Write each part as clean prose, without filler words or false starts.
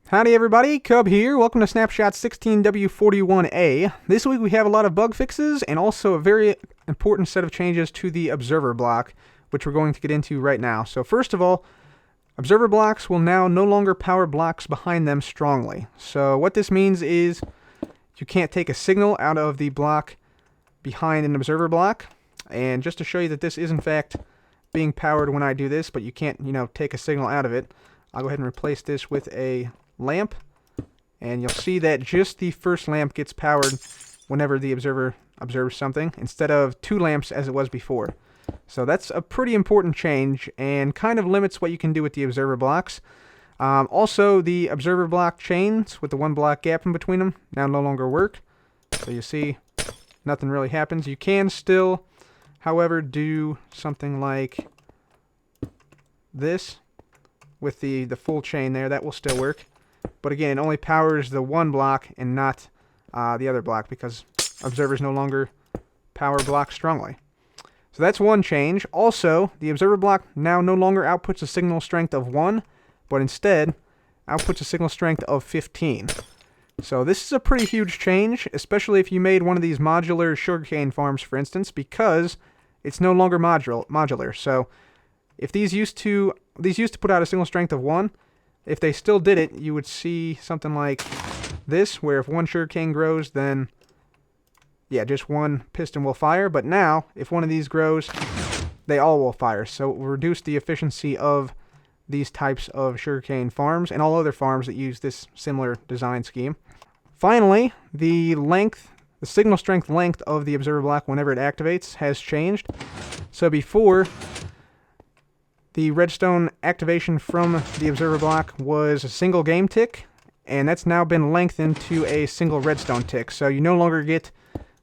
Howdy everybody, Cub here. Welcome to Snapshot 16w41a. This week we have a lot of bug fixes and also a very important set of changes to the observer block, which we're going to get into right now. So first of all, observer blocks will now no longer power blocks behind them strongly. So what this means is you can't take a signal out of the block behind an observer block. And just to show you that this is in fact being powered when I do this, but you can't, take a signal out of it, I'll go ahead and replace this with a lamp, and you'll see that just the first lamp gets powered whenever the observer observes something, instead of two lamps as it was before. So that's a pretty important change and kind of limits what you can do with the observer blocks. Also, the observer block chains with the one block gap in between them now no longer work. So you see nothing really happens. You can still, however, do something like this with the full chain there. That will still work. But again, it only powers the one block and not the other block, because observers no longer power blocks strongly. So that's one change. Also, the observer block now no longer outputs a signal strength of 1, but instead outputs a signal strength of 15. So this is a pretty huge change, especially if you made one of these modular sugarcane farms, for instance, because it's no longer modular. So if these used to put out a signal strength of 1, if they still did it, you would see something like this, where if one sugarcane grows, then yeah, just one piston will fire. But now, if one of these grows, they all will fire. So it will reduce the efficiency of these types of sugarcane farms and all other farms that use this similar design scheme. Finally, the signal strength length of the observer block whenever it activates has changed. So before, the redstone activation from the observer block was a single game tick, and that's now been lengthened to a single redstone tick. So you no longer get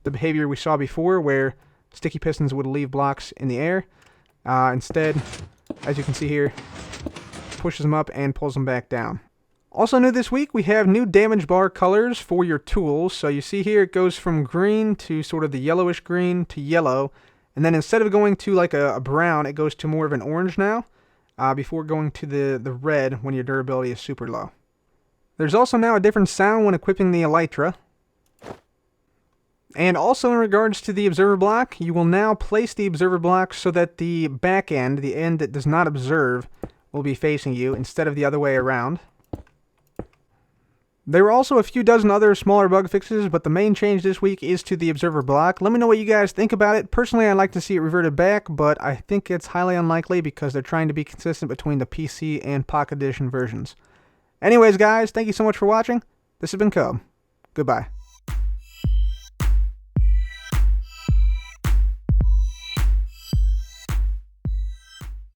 the behavior we saw before, where sticky pistons would leave blocks in the air. Instead, as you can see here, pushes them up and pulls them back down. Also new this week, we have new damage bar colors for your tools. So you see here it goes from green to sort of the yellowish green to yellow. And then instead of going to like a brown, it goes to more of an orange now, before going to the red when your durability is super low. There's also now a different sound when equipping the elytra. And also in regards to the observer block, you will now place the observer block so that the back end, the end that does not observe, will be facing you instead of the other way around. There were also a few dozen other smaller bug fixes, but the main change this week is to the observer block. Let me know what you guys think about it. Personally, I'd like to see it reverted back, but I think it's highly unlikely because they're trying to be consistent between the PC and Pocket Edition versions. Anyways, guys, thank you so much for watching. This has been Cub. Goodbye.